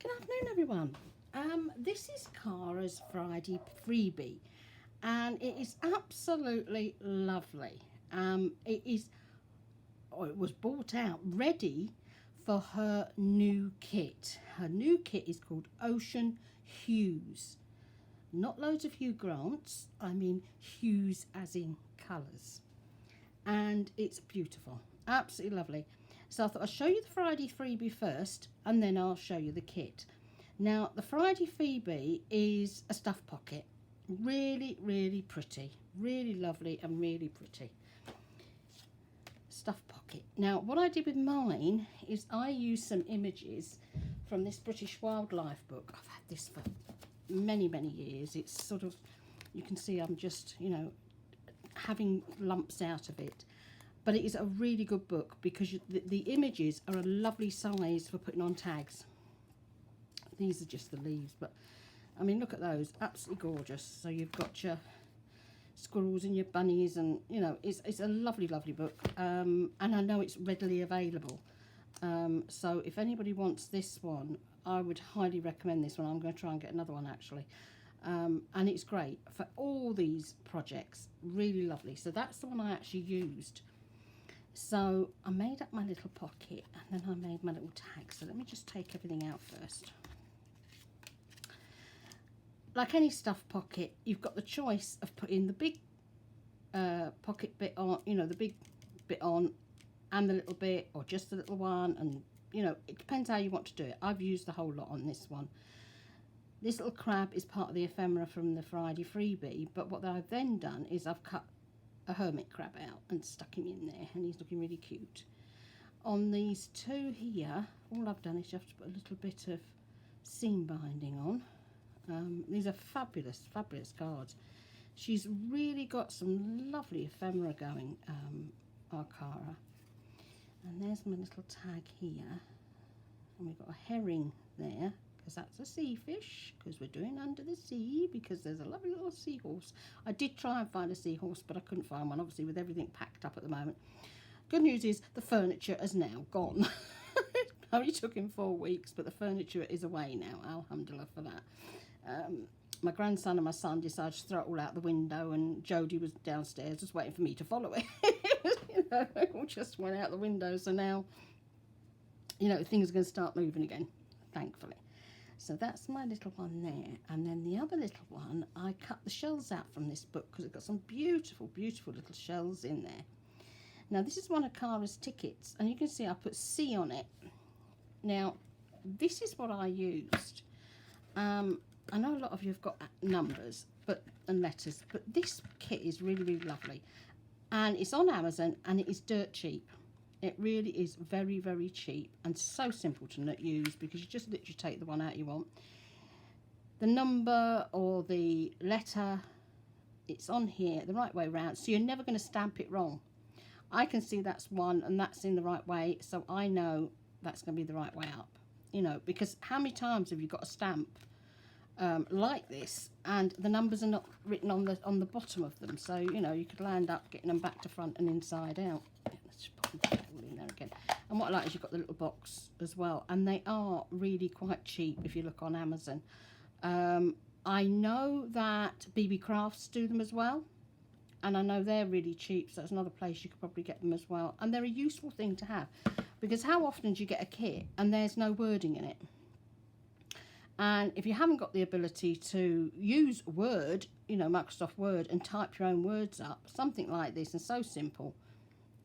Good afternoon, everyone. This is Cara's Friday freebie, and it is absolutely lovely. It was bought out ready for her new kit. Her new kit is called Ocean Hues. Not loads of Hugh Grants, I mean hues as in colours. And it's beautiful, absolutely lovely. So I thought I'll show you the Friday freebie first, and then I'll show you the kit. Now, the Friday freebie is a stuff pocket. Really, really pretty. Really lovely and really pretty. Stuff pocket. Now, what I did with mine is I used some images from this British wildlife book. I've had this for many, many years. It's sort of, you can see I'm just, having lumps out of it. But it is a really good book because the images are a lovely size for putting on tags. These are just the leaves, but I mean, look at those, absolutely gorgeous. So you've got your squirrels and your bunnies, and it's a lovely, lovely book. And I know it's readily available. So if anybody wants this one, I would highly recommend this one. I'm going to try and get another one actually. And it's great for all these projects, really lovely. So that's the one I actually used. So I made up my little pocket, and then I made my little tag. So let me just take everything out first. Like any stuff pocket, you've got the choice of putting the big pocket bit on, the big bit on, and the little bit, or just the little one, and it depends how you want to do it. I've used the whole lot on this one. This little crab is part of the ephemera from the Friday freebie, but what I've then done is I've cut a hermit crab out and stuck him in there, and he's looking really cute. On these two here, all I've done is you have to put a little bit of seam binding on. These are fabulous, fabulous cards. She's really got some lovely ephemera going, our Cara. And there's my little tag here, and we've got a herring there, because that's a sea fish, because we're doing under the sea, because there's a lovely little seahorse. I did try and find a seahorse, but I couldn't find one, obviously with everything packed up at the moment. Good news is the furniture is now gone. It only took him 4 weeks, but the furniture is away now, alhamdulillah for that. My grandson and my son decided to throw it all out the window, and Jodie was downstairs just waiting for me to follow it. It all just went out the window, so now, things are going to start moving again, thankfully. So that's my little one there. And then the other little one, I cut the shells out from this book because it's got some beautiful, beautiful little shells in there. Now, this is one of Cara's tickets, and you can see I put C on it. Now, this is what I used. I know a lot of you have got numbers and letters, but this kit is really, really lovely. And it's on Amazon, and it is dirt cheap. It really is very, very cheap and so simple to use, because you just literally take the one out you want. The number or the letter, it's on here the right way around, so you're never going to stamp it wrong. I can see that's one and that's in the right way, so I know that's going to be the right way up. Because how many times have you got a stamp like this and the numbers are not written on the bottom of them? So you could land up getting them back to front and inside out. Let's just put them all in there again. And what I like is you've got the little box as well, and they are really quite cheap if you look on Amazon. I know that BB Crafts do them as well, and I know they're really cheap, so that's another place you could probably get them as well. And they're a useful thing to have, because how often do you get a kit and there's no wording in it? And if you haven't got the ability to use Word, Microsoft Word, and type your own words up, something like this, and so simple,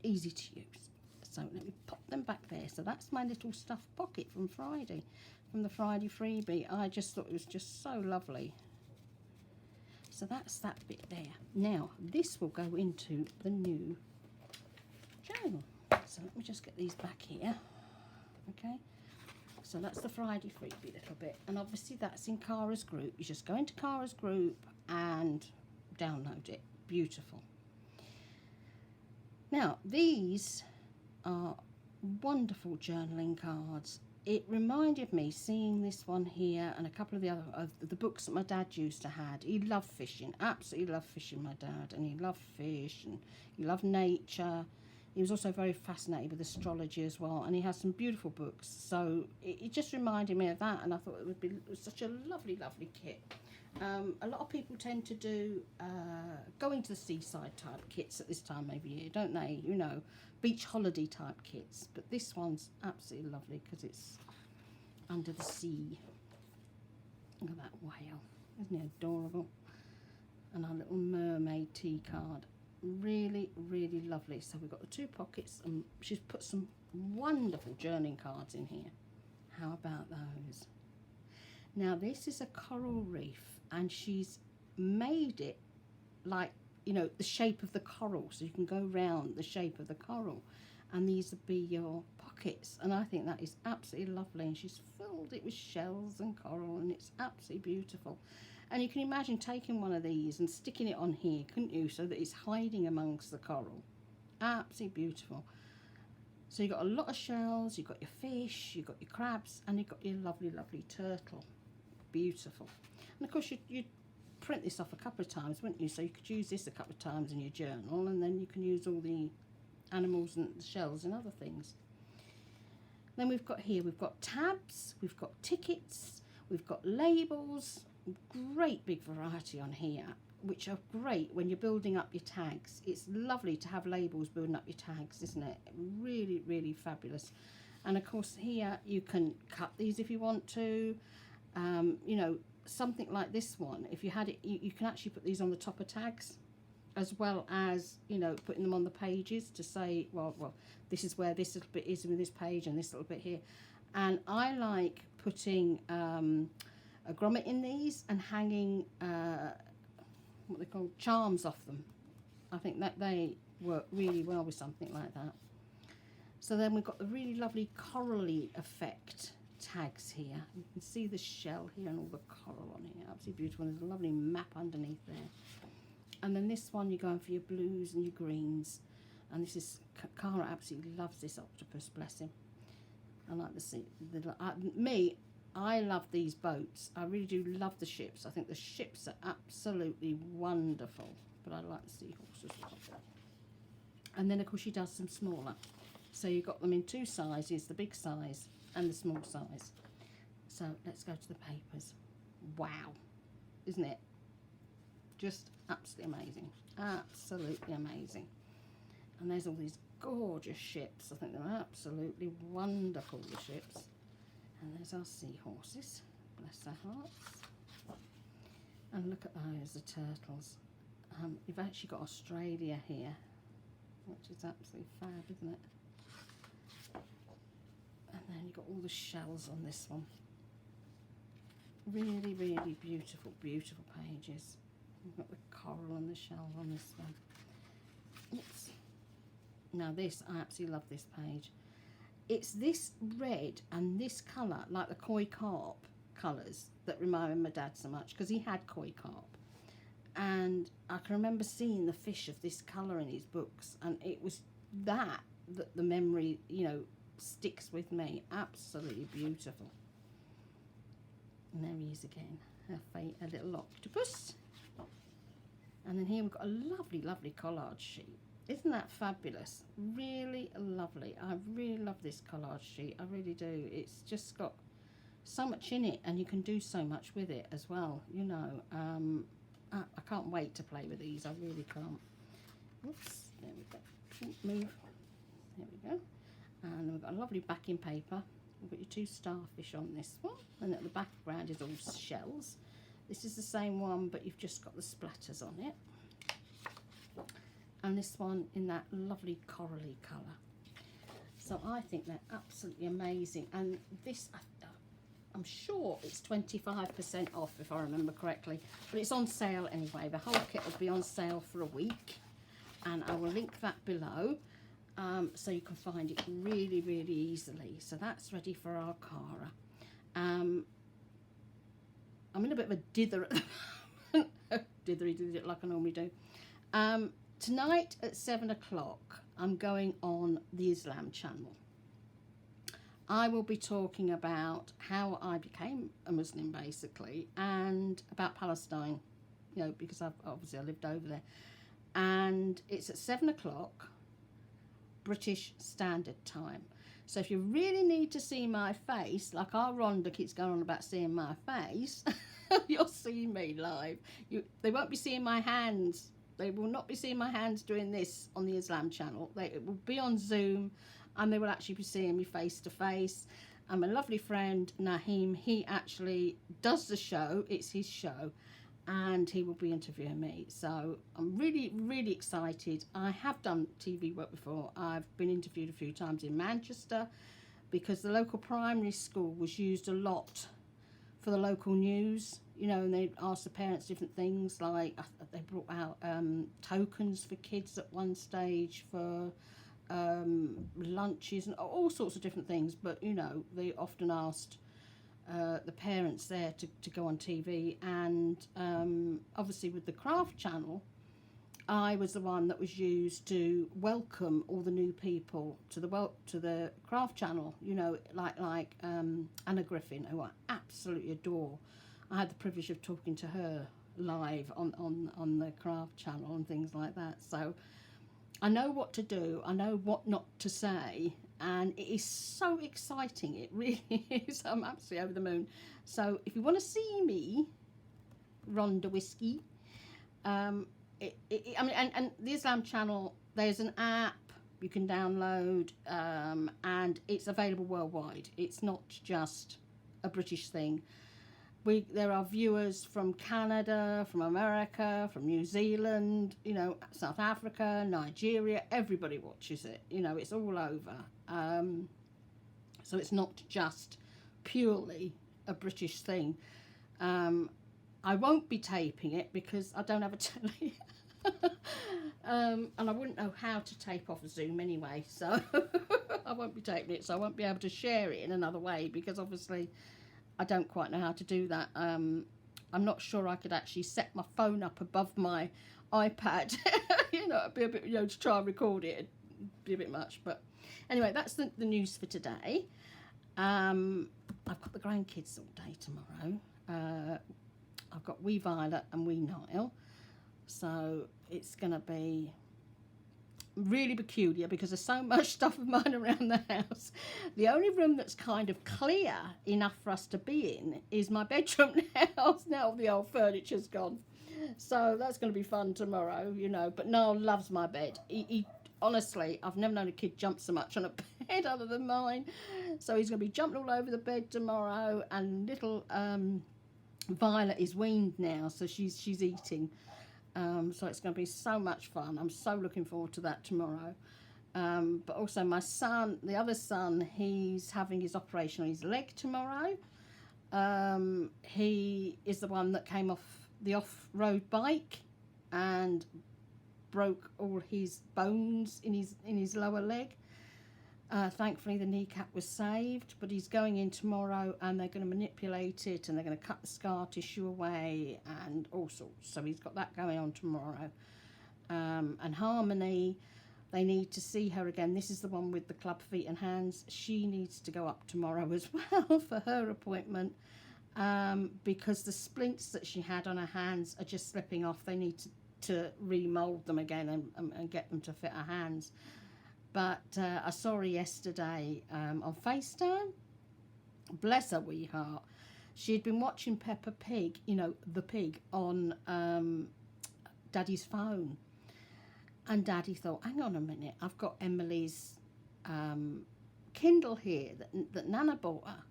easy to use. So let me pop them back there. So that's my little stuff pocket from Friday, from the Friday freebie. I just thought it was just so lovely. So that's that bit there. Now, this will go into the new journal. So let me just get these back here. Okay. So that's the Friday freebie little bit. And obviously that's in Cara's group. You just go into Cara's group and download it. Beautiful. Now, these are wonderful journaling cards. It reminded me, seeing this one here and a couple of the other of the books that my dad used to have. He loved fishing, absolutely loved fishing, my dad, and he loved fish and he loved nature. He was also very fascinated with astrology as well, and he has some beautiful books. So it just reminded me of that, and I thought it was such a lovely, lovely kit. A lot of people tend to do going to the seaside type kits at this time of year, don't they? You know, beach holiday type kits. But this one's absolutely lovely because it's under the sea. Look at that whale. Isn't he adorable? And our little mermaid tea card. Really, really lovely. So we've got the 2 pockets, and she's put some wonderful journaling cards in here. How about those? Now this is a coral reef, and she's made it like, you know, the shape of the coral, so you can go round the shape of the coral, and these would be your pockets, and I think that is absolutely lovely. And she's filled it with shells and coral, and it's absolutely beautiful. And you can imagine taking one of these and sticking it on here, couldn't you, so that it's hiding amongst the coral. Absolutely beautiful. So you've got a lot of shells, you've got your fish, you've got your crabs, and you've got your lovely, lovely turtle. Beautiful. And of course you'd print this off a couple of times, wouldn't you? So you could use this a couple of times in your journal, and then you can use all the animals and the shells and other things. Then we've got tabs, we've got tickets, we've got labels. Great big variety on here, which are great when you're building up your tags. It's lovely to have labels building up your tags, isn't it? Really, really fabulous. And of course here you can cut these if you want to. You know, something like this one, if you had it, you can actually put these on the top of tags, as well as, you know, putting them on the pages to say, well, this is where this little bit is in this page, and this little bit here. And I like putting a grommet in these and hanging what they call charms off them. I think that they work really well with something like that. So then we've got the really lovely corally effect tags here. You can see the shell here and all the coral on here. Absolutely beautiful. There's a lovely map underneath there. And then this one, you're going for your blues and your greens. And this is, Cara absolutely loves this octopus, bless him. I like to see, I love these boats. I really do love the ships. I think the ships are absolutely wonderful. But I like the seahorses as well. And then of course she does some smaller. So you've got them in 2 sizes, the big size and the small size. So let's go to the papers. Wow, isn't it? Just absolutely amazing. Absolutely amazing. And there's all these gorgeous ships. I think they're absolutely wonderful, the ships. And there's our seahorses. Bless their hearts. And look at those, the turtles. You've actually got Australia here, which is absolutely fab, isn't it? And then you've got all the shells on this one. Really, really beautiful, beautiful pages. You've got the coral and the shell on this one. Oops. Now this, I absolutely love this page. It's this red and this colour, like the koi carp colours, that remind me of my dad so much, because he had koi carp. And I can remember seeing the fish of this colour in his books, and it was that the memory, you know, sticks with me. Absolutely beautiful. And there he is again, a little octopus. And then here we've got a lovely, lovely collage sheet. Isn't that fabulous? Really lovely. I really love this collage sheet. I really do. It's just got so much in it, and you can do so much with it as well. You know, I can't wait to play with these. I really can't. Whoops, there we go. Move. There we go. And then we've got a lovely backing paper. We've got your 2 starfish on this one, and at the background is all shells. This is the same one, but you've just got the splatters on it. And this one in that lovely corally colour. So I think they're absolutely amazing. And this, I'm sure it's 25% off if I remember correctly, but it's on sale anyway. The whole kit will be on sale for a week, and I will link that below, so you can find it really, really easily. So that's ready for our Cara. I'm in a bit of a dither at the moment. Dithery did it like I normally do. Tonight at 7 o'clock, I'm going on the Islam channel. I will be talking about how I became a Muslim, basically, and about Palestine, you know, because I lived over there. And it's at 7 o'clock. British Standard Time. So if you really need to see my face, like our Rhonda keeps going on about seeing my face, you'll see me live. They won't be seeing my hands. They will not be seeing my hands doing this on the Islam channel. It will be on Zoom, and they will actually be seeing me face to face. And my lovely friend Naheem, he actually does the show. It's his show, and he will be interviewing me. So I'm really, really excited. I have done TV work before. I've been interviewed a few times in Manchester because the local primary school was used a lot for the local news, you know, and they asked the parents different things, like they brought out tokens for kids at one stage for lunches and all sorts of different things. But, you know, they often asked the parents there to go on TV, and obviously with the craft channel, I was the one that was used to welcome all the new people to the craft channel, you know, like Anna Griffin, who I absolutely adore. I had the privilege of talking to her live on the craft channel and things like that. So I know what to do, I know what not to say, and it is so exciting. It really is. I'm absolutely over the moon. So if you want to see me, Rhonda Whiskey, I mean, and the Islam channel, there's an app you can download, and it's available worldwide. It's not just a British thing. There are viewers from Canada, from America, from New Zealand, you know, South Africa, Nigeria. Everybody watches it. You know, it's all over. So it's not just purely a British thing. I won't be taping it because I don't have a telly. And I wouldn't know how to tape off Zoom anyway, so I won't be taping it, so I won't be able to share it in another way, because obviously I don't quite know how to do that. I'm not sure I could actually set my phone up above my iPad. You know, it'd be a bit, you know, to try and record it, it'd be a bit much. But anyway, that's the news for today. I've got the grandkids all day tomorrow. I've got wee Violet and wee Niall. So it's going to be really peculiar because there's so much stuff of mine around the house. The only room that's kind of clear enough for us to be in is my bedroom now. Now the old furniture's gone. So that's going to be fun tomorrow, you know. But Niall loves my bed. He honestly, I've never known a kid jump so much on a bed other than mine. So he's going to be jumping all over the bed tomorrow. And little Violet is weaned now, so she's eating. So it's going to be so much fun. I'm so looking forward to that tomorrow. But also my son, the other son, he's having his operation on his leg tomorrow. He is the one that came off the off-road bike and broke all his bones in his lower leg. Thankfully the kneecap was saved, but he's going in tomorrow and they're going to manipulate it and they're going to cut the scar tissue away and all sorts. So he's got that going on tomorrow. And Harmony, they need to see her again. This is the one with the club feet and hands. She needs to go up tomorrow as well for her appointment, because the splints that she had on her hands are just slipping off. They need to remould them again and get them to fit her hands. But I saw her yesterday on FaceTime. Bless her wee heart. She had been watching Peppa Pig, you know, the pig, on Daddy's phone. And Daddy thought, hang on a minute, I've got Emily's Kindle here that Nana bought her.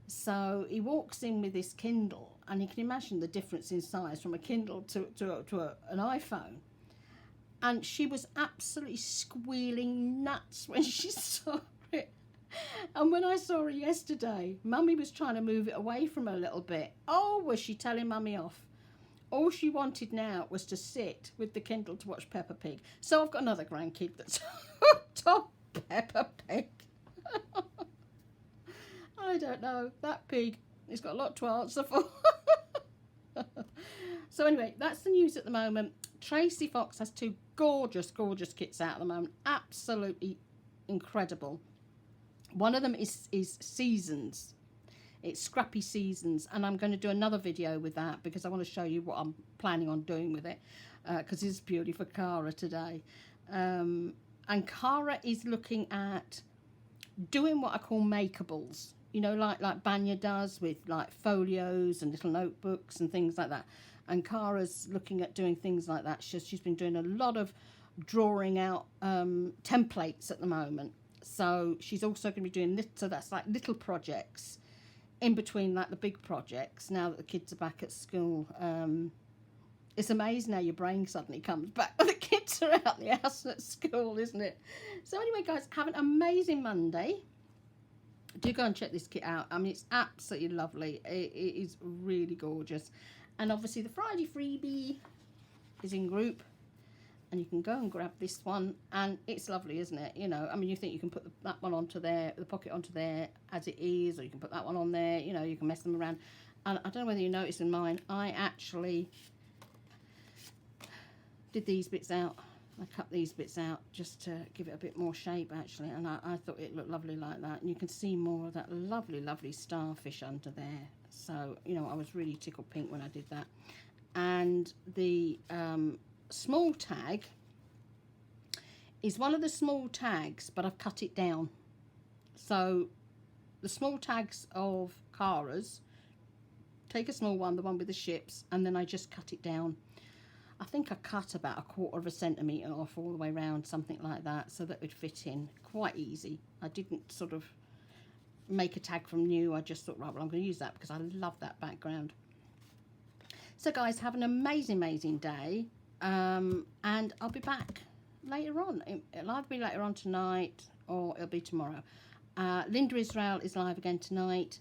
So he walks in with this Kindle, and you can imagine the difference in size from a Kindle to an iPhone. And she was absolutely squealing nuts when she saw it. And when I saw her yesterday, Mummy was trying to move it away from her a little bit. Oh, was she telling Mummy off? All she wanted now was to sit with the Kindle to watch Peppa Pig. So I've got another grandkid that's hooked on Peppa Pig. I don't know. That pig, he's got a lot to answer for. So anyway, that's the news at the moment. Tracy Fox has two gorgeous kits out at the moment. Absolutely incredible. One of them is Seasons. It's Scrappy Seasons, and I'm going to do another video with that because I want to show you what I'm planning on doing with it, because it's purely for Cara today. And Cara is looking at doing what I call makeables, you know, like Banya does with like folios and little notebooks and things like that. And Cara's looking at doing things like that. She's been doing a lot of drawing out templates at the moment. So she's also going to be doing so that's like little projects in between like the big projects now that the kids are back at school. It's amazing how your brain suddenly comes back when the kids are out the house at school, isn't it? So anyway, guys, have an amazing Monday. Do go and check this kit out. I mean, it's absolutely lovely. It is really gorgeous. And obviously the Friday freebie is in group. And you can go and grab this one. And it's lovely, isn't it? You know, I mean, you think you can put that one onto there, the pocket onto there as it is. Or you can put that one on there. You know, you can mess them around. And I don't know whether you noticed in mine, I actually did these bits out. I cut these bits out just to give it a bit more shape, actually, and I thought it looked lovely like that. And you can see more of that lovely starfish under there. So, you know, I was really tickled pink when I did that. And the small tag is one of the small tags, but I've cut it down. So the small tags of Cara's, take a small one, the one with the ships, and then I just cut it down. I think I cut about 1/4 centimetre off all the way around, something like that, so that it would fit in quite easy. I didn't sort of make a tag from new. I just thought, right, well, I'm going to use that because I love that background. So, guys, have an amazing day, and I'll be back later on. It'll either be later on tonight or it'll be tomorrow. Linda Israel is live again tonight.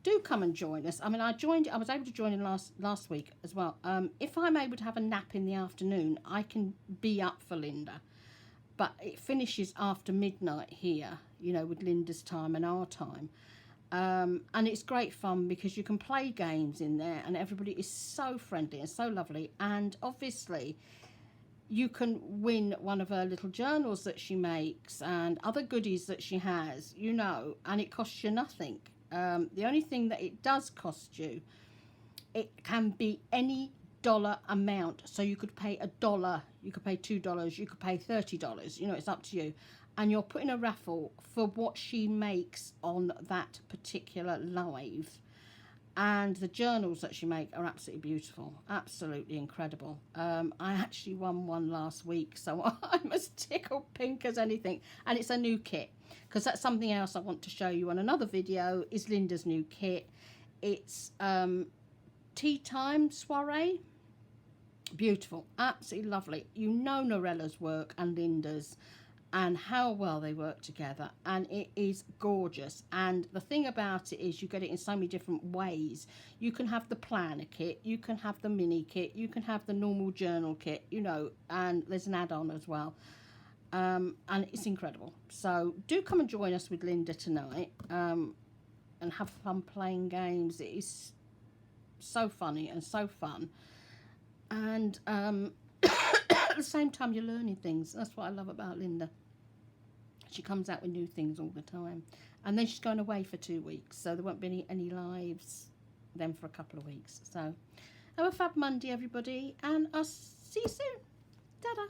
Do come and join us. I mean, I was able to join in last week as well. If I'm able to have a nap in the afternoon, I can be up for Linda. But it finishes after midnight here, you know, with Linda's time and our time. And it's great fun because you can play games in there and everybody is so friendly and so lovely. And obviously, you can win one of her little journals that she makes and other goodies that she has, you know, and it costs you nothing. The only thing that it does cost you, it can be any dollar amount. So you could pay $1, you could pay $2, you could pay $30. You know, it's up to you. And you're putting a raffle for what she makes on that particular live. And the journals that she makes are absolutely beautiful, absolutely incredible. I actually won one last week, so I'm as tickled pink as anything. And it's a new kit, because that's something else I want to show you on another video, is Linda's new kit. It's tea time soiree. Beautiful, absolutely lovely. You know Norella's work and Linda's, and how well they work together, and it is gorgeous. And the thing about it is you get it in so many different ways. You can have the planner kit, you can have the mini kit, you can have the normal journal kit, you know, and there's an add-on as well. And it's incredible. So do come and join us with Linda tonight, and have fun playing games. It is so funny and so fun, and at the same time you're learning things. That's what I love about Linda. She comes out with new things all the time. And then she's going away for 2 weeks, so there won't be any lives then for a couple of weeks. So have a fab Monday, everybody, and I'll see you soon. Ta-da.